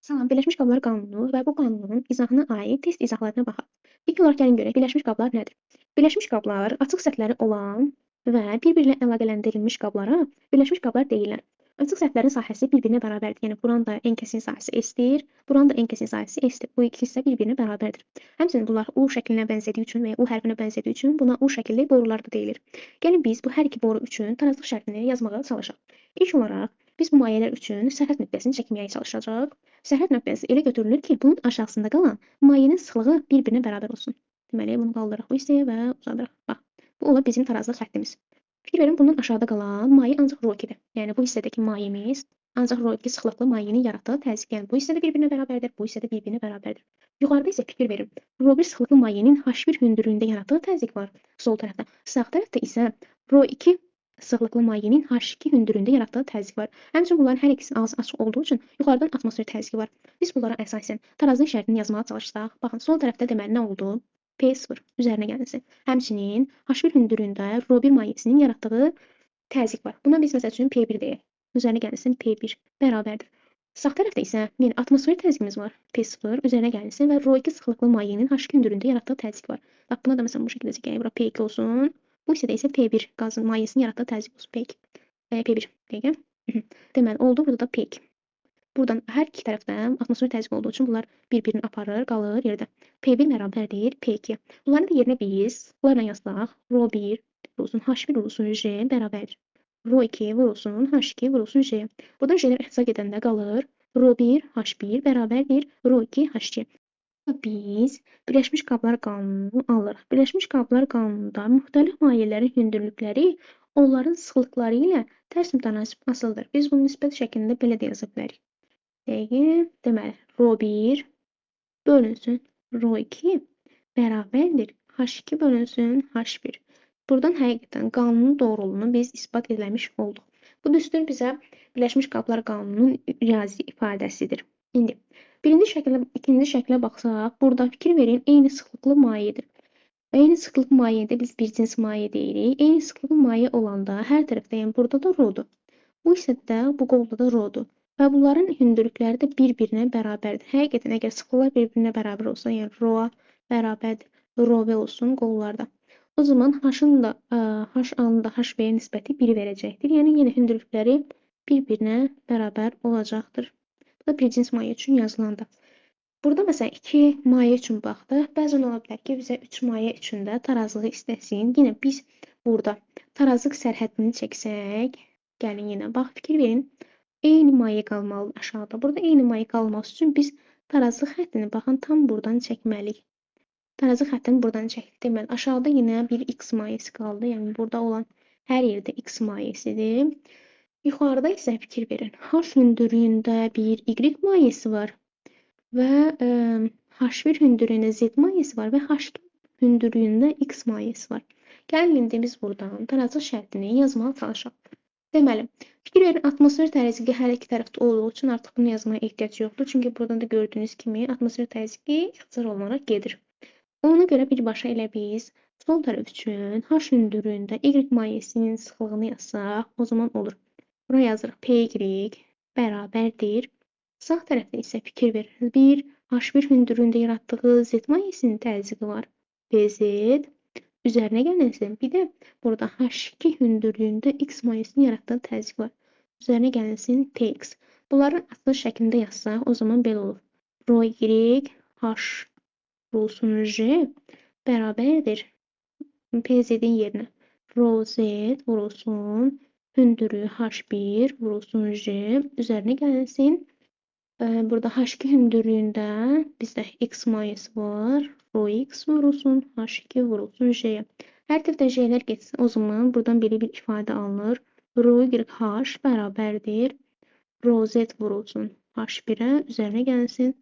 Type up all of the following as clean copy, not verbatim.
Salam, Birləşmiş Qablar Qanunu və bu qanunun izahına aid test izahlarına baxaq. İlk olaraq gəlin görək, Birləşmiş qablar nədir? Birləşmiş qablar açıq səthləri olan və bir-biri ilə əlaqələndirilmiş qablara Birləşmiş qablar deyirlər. Açıq səthlərin sahəsi bir-birinə bərabərdir. Yəni buranın da enkəsin sahəsi S-dir, buranın da enkəsin sahəsi S-dir. Bu iki hissə bir-birinə bərabərdir. Həmçinin bunlar U şəklinə bənzədiyi üçün və ya U hərfinə bənzədiyi üçün buna U şəkilli borular da deyilir. Gəlin biz bu hər iki boru üçün tarazlıq şərtini yazmağa çalışaq. İlk olaraq biz bu mayelər üçün sərhəd nöqtəsini çəkməyə çalışacağıq. Sərhəd nöqtəsi elə götürülür ki, bunun aşağısında qalan mayenin sıxlığı bir-birinə bərabər olsun. Deməli, bunu qaldıraq bu hissəyə və uzadıraq. Bax, bu ola bizim tarazlıq xəttimiz. Fikir verin, bundan aşağıda qalan maye ancaq ρ2-dir. Yəni bu hissədəki mayemiz ancaq ρ2 sıxlıqlı mayenin yaratdığı təzyiq. Yəni bu hissədə bir-birinə bərabərdir, bu hissədə bir-birinə bərabərdir. Yuxarıda isə fikir verin, ρ1 sıxlıqlı mayenin H1 hündürlüyündə yaratdığı təzyiq var sol tərəfdə. Sağ tərəfdə isə ρ2 sıxlıqlı mayenin H2 hündürlüyündə yaratdığı təzyiq var. Həmçinin bunların hər ikisi ağzı açıq olduğu üçün yuxarıdan atmosfer təzyiqi var. Biz bunlara əsasən tarazlıq şərtini yazmağa çalışsaq, baxın, sol tərəfdə deməli nə oldu? P0 üzərinə gəlsin. Həmçinin H1 hündürlüyündə ρ1 mayesinin yaratdığı təzyiq var. Buna biz məsəl üçün P1 deyək. Üzərinə gəlsin P1 bərabərdir. Sağ tərəfdə isə yenə atmosfer təzyiqimiz var. P0 üzərinə gəlsin və ρ2 sıxlıqlı mayenin H2 hündürlüyündə yaratdığı təzyiq var. Bax, buna da məsələn bu şəkildə çəkək. Bura P2 olsun. Bu hissədə isə P1 qazın mayesinin yaratdığı təzyiq olsun. P2. P1 deyək. Deməli, oldu. Burada da P2. Buradan hər iki tərəfdən atmosfer təzyiq olduğu üçün bunlar bir-birini aparır, qalır yerdə. P1 bərabərdir P2. Bunların da yerinə biz bunlarla yazdıq. ρ1 vurulsun H1 vurulsun J bərabərdir. ρ2 vurulsun H2 vurulsun J. Buradan J-lər ixtisas edəndə qalır. ρ1 H1 bərabərdir ρ2 H2. Biz Birləşmiş Qablar Qanununu alırıq. Birləşmiş Qablar Qanununda müxtəlif mayələrin hündürlükləri onların sıxlıqları ilə tərs mütənasib asılıdır. Biz bunu nisbət şəklində belə də yaza bilərik. Deməli, ρ1 bölünsün ρ2 bərabərdir H2 bölünsün H1. Buradan həqiqətən qanunun doğruluğunu biz isbat eləmiş olduq. Bu düstur bizə Birləşmiş Qablar Qanununun riyazi ifadəsidir. İndi ikinci şəklə baxsaq, burada fikir verin, eyni sıxlıqlı mayedir. Eyni sıxlıqlı mayədə biz bir cins maye deyirik. Eyni sıxlıqlı maye olanda hər tərəfdə, yəni burada da ρ-dur. Bu hissədə, bu qolda da ρ-dur. Və bunların hündürlükləri də bir-birinə bərabərdir. Həqiqətən, əgər sıxlıqlar bir-birinə bərabər olsa, yəni ρ bərabərdir ρv olsun qollarda. O zaman H-ın da H-A-nın da H-B-yə nisbəti 1 verəcəkdir. Yəni, yenə hündürlükləri bir-birinə bərabər olacaqdır. Bu da bir cins maye üçün yazılanda. Burada məsələn 2 maye üçün baxdıq. Bəzən ola bilər ki, bizə 3 maye üçün də tarazlığı istəsin. Yenə biz burada tarazlıq sərhədini çəksək, gəlin yenə bax, fikir verin. Eyni maye qalmalıdır aşağıda. Burada eyni maye qalması üçün biz tarazlıq xəttini baxın tam buradan çəkməliyik. Tarazlıq xəttini buradan çəkdik. Deməli, aşağıda yenə bir X mayesi qaldı. Yəni burada olan hər yerdə X mayesidir. Yuxarıda isə fikir verin. H hündürlüyündə bir Y mayesi var və H1 hündürlüyündə Z mayesi var və H2 hündürlüyündə X mayesi var. Gəlin indi biz buradan tarazlıq şərtini yazmağa çalışaq. Deməli, fikir verin, atmosfer təzyiqi hər iki tərəfdə olduğu üçün artıq bunu yazmaya ehtiyac yoxdur. Çünki buradan da gördüyünüz kimi atmosfer təzyiqi ixtisar olunaraq gedir. Ona görə birbaşa elə biz sol tərəf üçün H hündürlüyündə Y mayesinin sıxlığını yazsaq, o zaman olur. Bura yazırıq PY bərabərdir. Sağ tərəfdə isə fikir verin, bir H1 hündürlüyündə yaratdığı Z mayesinin təzyiqi var. PZ üzərinə gələnsin. Bir də burada H2 hündürlüyündə X mayesini yaratdığı təzyiq var. Üzərinə gələnsin TX. Bunların açılış şəklində yazsaq, o zaman belə olur. ρY H vurulsun J bərabərdir. PZ-in yerinə ρZ vurulsun hündürlüyü H1 vurulsun J üzərinə gələnsin. Burada H2 hündürlüyündə bizdə X mayesi var. ρX vurulsun, H2 vurulsun J-yə. Hər tərəfdə J-lər getsin. O zaman buradan belə bir ifadə alınır. ρYH bərabərdir. ρZ vurulsun H1-ə üzərinə gəlsin.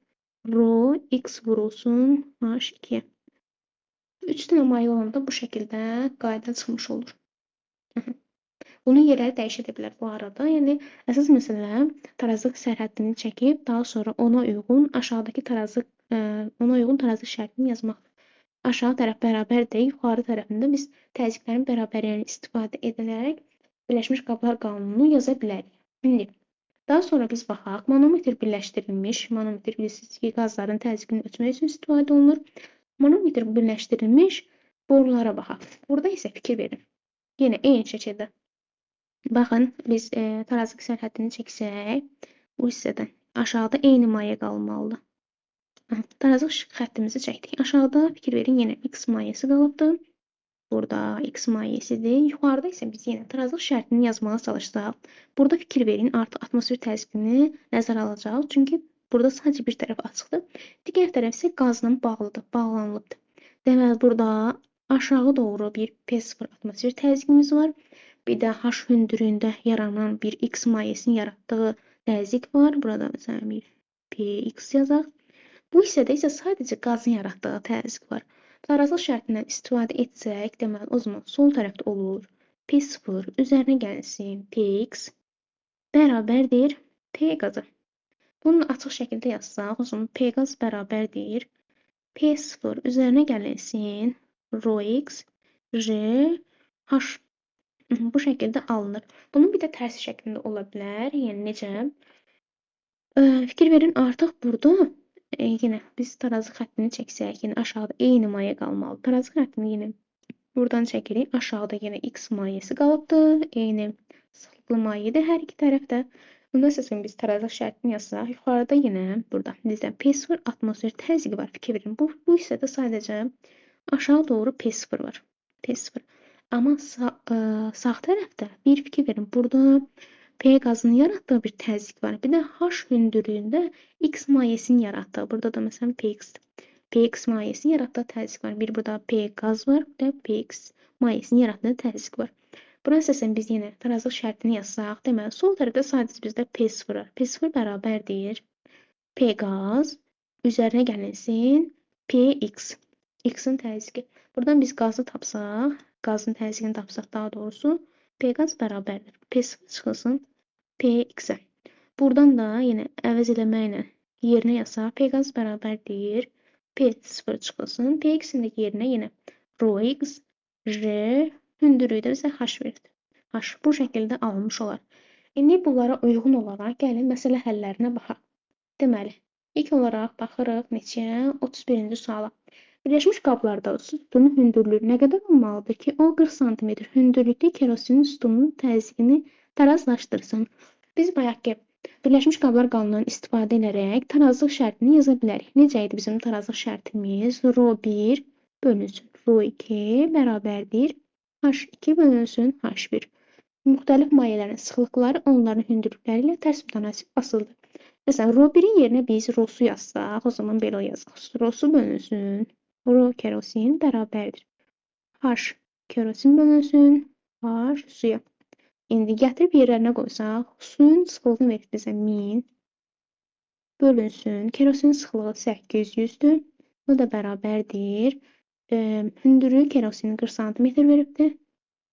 ρX vurulsun H2-yə. 3 dənə maye olanda bu şəkildə qayda çıxmış olur. Bunun yerləri dəyişə bilər bu arada. Yəni, əsas məsələ tarazlıq sərhəddini çəkib, daha sonra ona uyğun tarazlıq şərtini yazmaqdır. Aşağı tərəf bərabərdir, yuxarı tərəfində biz təzyiqlərin bərabərliyini istifadə edərək Birləşmiş Qablar Qanununu yaza bilərik. İndi, Daha sonra biz baxaq, manometr birləşdirilmiş. Manometr bilirsiniz ki, qazların təzyiqini ölçmək üçün istifadə olunur. Manometr birləşdirilmiş borulara baxaq. Burada isə fikir verin. Yenə eyni şəkildə. Baxın, biz tarazı sərhəddini çəksək, bu hissədən aşağıda eyni maye qalmalıdır. Tarazı xəttimizi çəkdik. Aşağıda fikir verin, yenə X mayesi qalıbdır. Burada X mayesidir. Yuxarıda isə biz yenə tarazlıq şərtini yazmağa çalışsaq, burada fikir verin, artıq atmosfer təzyiqini nəzərə alacağıq. Çünki burada sadəcə bir tərəf açıqdır. Digər tərəf isə qazla bağlıdır, bağlanılıbdır. Deməli, burada aşağı doğru bir P0 atmosfer təzyiqimiz var. Bir də H hündürlüyündə yaranan bir X mayesinin yaratdığı təzyiq var. Burada məsələn bir Px yazaq. Bu hissədə isə sadəcə qazın yaratdığı təzyiq var. Tarazlıq şərtindən istifadə etsək, deməli, o zaman sol tərəfdə olur P0 üzərinə gəlsin Px bərabərdir P qazı. Bunu açıq şəkildə yazsaq, o zaman P qaz bərabərdir P0 üzərinə gəlsin ρx J H. Bu şəkildə alınır. Bunun bir də tərsi şəklində ola bilər. Yəni necə? Fikir verin, artıq burada yenə biz tarazı xəttini çəksək, yenə aşağıda eyni maye qalmalı. Tarazı xəttini yenə buradan çəkirik. Aşağıda yenə X mayesi qalıbdır. Eyni sıxlıqlı mayedir hər iki tərəfdə. Bunda əsasən biz tarazlıq şərtini yazsaq, yuxarıda yenə burada bizdə P0 atmosfer təzyiqi var. Fikir verin, bu hissədə sadəcə aşağı doğru P0 var. P0. Amma sağ tərəfdə bir fikir verin, burada P qazının yaratdığı bir təzyiq var. Bir də H hündürlüyündə X mayesini yaratdığı. Burada da məsələn Px mayesini yaratdığı təzyiq var. Bir burada P qaz var, bir də Px mayesini yaratdığı təzyiq var. Buna əsasən biz yenə tarazlıq şərtini yazsaq, deməli, sol tərəfdə sadəcə bizdə P0 var. P0 bərabərdir P qaz üzərinə gəlinsin Px. X-in təzyiqi. Buradan biz qazı tapsaq, qazın təzyiqini tapsaq daha doğrusu, P qaz bərabərdir. P0 çıxılsın Px-ə. Buradan da yenə əvəz eləməklə yerinə yazsaq, P qaz bərabərdir. P0 çıxılsın. Px-in də yerinə yenə ρx J hündürlüyü də bizə H verir. H bu şəkildə alınmış olar. İndi bunlara uyğun olaraq gəlin məsələ həllərinə baxaq. Deməli, ilk olaraq baxırıq neçə? 31-ci suala. Birləşmiş qablarda sütunun hündürlüyü nə qədər olmalıdır ki, o 40 sm hündürlükdə kerosinin sütunun təzyiqini tarazlaşdırsın? Biz bayaq ki, birləşmiş qablar qanunundan istifadə edərək tarazlıq şərtini yaza bilərik. Necə idi bizim tarazlıq şərtimiz? ρ1 bölünsün ρ2 bərabərdir h2 bölünsün h1. Müxtəlif mayələrin sıxlıqları onların hündürlükləri ilə tərs mütənasib asılıdır. Məsələn, ρ1-in yerinə biz ρ-su yazsaq, o zaman belə yazaq. ρ-su bölünsün ρ kerosin bərabərdir H kerosin bölünsün H suya. İndi gətirib yerlərinə qoysaq, suyun sıxlığını verir bizə 1000 bölünsün. Kerosin sıxlığı 800-dür. Bu da bərabərdir. Hündürlüyü kerosinin 40 sm veribdir.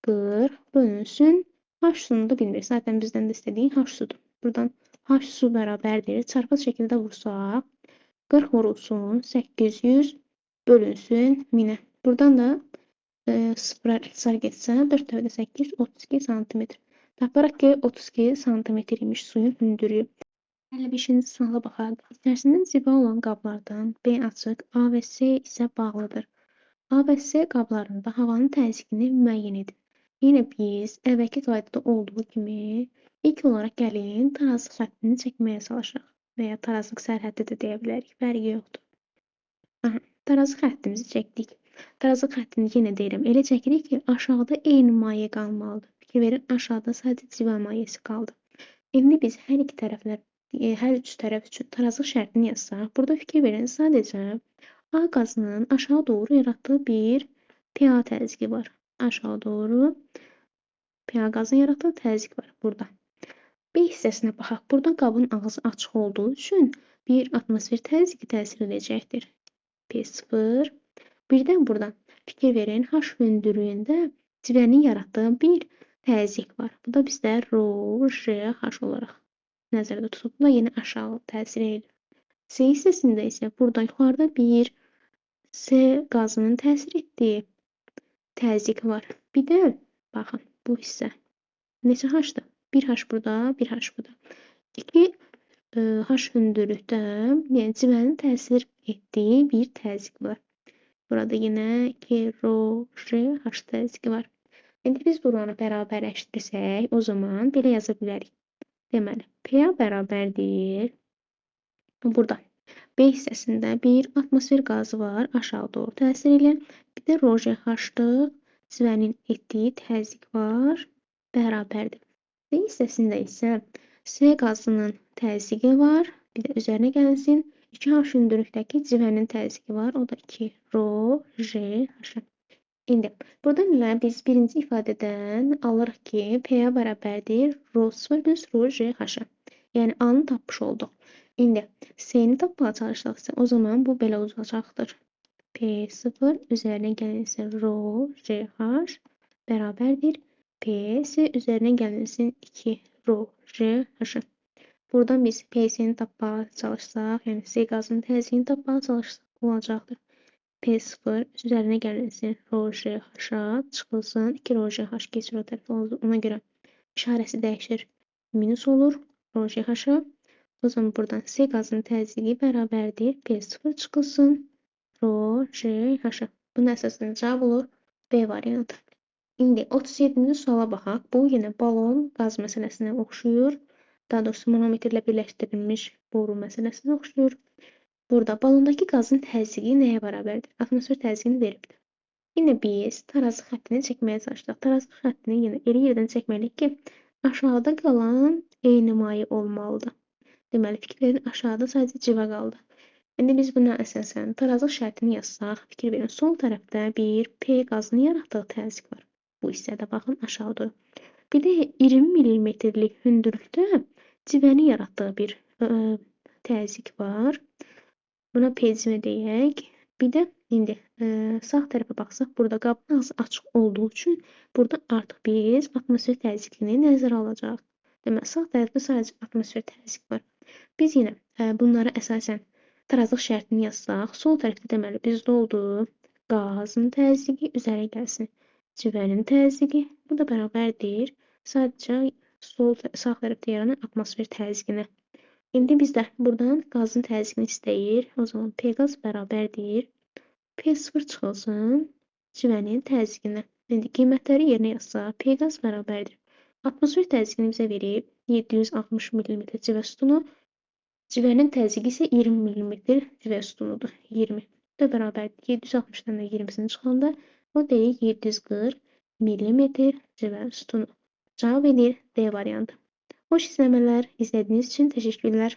40 bölünsün. H sunu da bilmirik. Zaten bizdən də istədiyi H sudur. Buradan H su bərabərdir. Çarpaz şəkildə vursaq, 40 vurulsun 800 bölünsün 1000'ə. Buradan da sıfıra ixtisar getsə 4 dəfə 8 32 sm. Taparaq ki 32 sm imiş suyun hündürlüyü. 55-ci suala baxaq. İçərisindən ziba olan qablardan B açıq, A və C isə bağlıdır. A və C qablarında havanın təzyiqini müəyyən edin. Yenə biz əvvəlki qaydada olduğu kimi ilk olaraq gəlin tarazlıq xəttini çəkməyə çalışaq. Və ya tarazlıq sərhəddi də deyə bilərik. Fərqi yoxdur. Tarazı xəttimizi çəkdik. Tarazı xəttini yenə deyirəm, elə çəkirik ki, aşağıda eyni maye qalmalıdır. Fikir verin, aşağıda sadəcə ziba mayesi qaldı. İndi biz hər üç tərəf üçün tarazlıq şərtini yazsaq, burada fikir verin, sadəcə A qazının aşağı doğru yaratdığı bir pH təzyiqi var. Aşağı doğru pH qazının yaratdığı təzyiq var burada. B hissəsinə baxaq. Burada qabın ağzı açıq olduğu üçün bir atmosfer təzyiqi təsir edəcəkdir. P0. Birdən buradan fikir verin, H hündürlüyündə civənin yaratdığı bir təzyiq var. Bu da bizdə ρ(J(H) olaraq nəzərdə tutulub. Bu da yenə aşağı təsir edir. C hissəsində isə burada yuxarıda bir C qazının təsir etdiyi təzyiq var. Bir də baxın bu hissə neçə H-dır? 1 H burada, 1 H burada. 2 H hündürlükdə, yəni civənin təsir etdiyi bir təzyiq var. Burada yenə 2 rho J H təzyiqi var. İndi biz buranı bərabərləşdirsək, o zaman belə yaza bilərik. Deməli, P bərabərdir. Burada B hissəsində bir atmosfer qazı var, aşağı doğru təsir edən. Bir də rho J H-lıq civənin etdiyi təzyiq var, bərabərdir. C hissəsində isə S qazının təzyiqi var, bir də üzərinə gəlsin 2H hündürlükdəki civənin təzyiqi var, o da 2 rho J H. İndi burada nə? Biz birinci ifadədən alırıq ki, P-yə bərabərdir rho 0 plus rho J H. Yəni A-nı tapmış olduq. İndi C-ni tapmağa çalışsaqsa, o zaman bu belə uzacaqdır. P0 üzərinə gəlirsə rho J H bərabərdir. PS üzərinə gəlirsin 2 rho J H. Buradan biz PS'ni tapmağa çalışsaq, yəni C qazının təzyiqini tapmağa çalışsaq olacaqdır. P0 üzərinə gəlirsin rho J H çıxılsın 2 rho J H keçir o tərəfə. Ona görə işarəsi dəyişir. Minus olur rho J H. O zaman buradan C qazının təzyiqi bərabərdir. P0 çıxılsın rho J H. Bunun əsasında cavab olur B variantı. İndi 37-ci suala baxaq. Bu yenə balon qaz məsələsinə oxşuyur. Daha doğrusu manometrlə birləşdirilmiş boru məsələsinə oxşuyur. Burada balondakı qazın təzyiqi nəyə bərabərdir? Atmosfer təzyiqini veribdir. Yenə biz tarazı xəttini çəkməyə çalışdıq. Tarazı xəttini yenə elə yerdən çəkməliyik ki, aşağıda qalan eyni maye olmalıdır. Deməli, fikirlərin aşağıda sadəcə civə qaldı. İndi biz buna əsasən tarazlıq şərtini yazsaq, fikir verin, sol tərəfdə bir P qazının yaratdığı təzyiq var. Bu hissədə baxın aşağı doğru. Bir də 20 mm-lik hündürlükdə civəni yaratdığı bir təzyiq var. Buna P civə deyək. Bir də indi sağ tərəfə baxsaq, burada qabın ağzı açıq olduğu üçün burada artıq biz atmosfer təzyiqini nəzərə alacağıq. Deməli, sağ tərəfdə sadəcə atmosfer təzyiq var. Biz yenə bunları əsasən tarazlıq şərtini yazsaq, sol tərəfdə deməli bizdə oldu qazın təzyiqi üzərə gəlsin. Civənin təzyiqi, bu da bərabərdir. Sadəcə sağ tərəfdə yaranan atmosfer təzyiqinə. İndi bizdə buradan qazın təzyiqini istəyir. O zaman P qaz bərabərdir. P0 çıxılsın civənin təzyiqinə. İndi qiymətləri yerinə yazsaq, P qaz bərabərdir. Atmosfer təzyiqini bizə verib 760 mm civə sütunu. Civənin təzyiqi isə 20 mm civə sütunudur. 20 da bərabərdir. 760-dan da 20-sini çıxanda o deyil 740 mm civə sütunu. Cavab edir D variantı. Xoş izləmələr, izlədiyiniz üçün təşəkkürlər.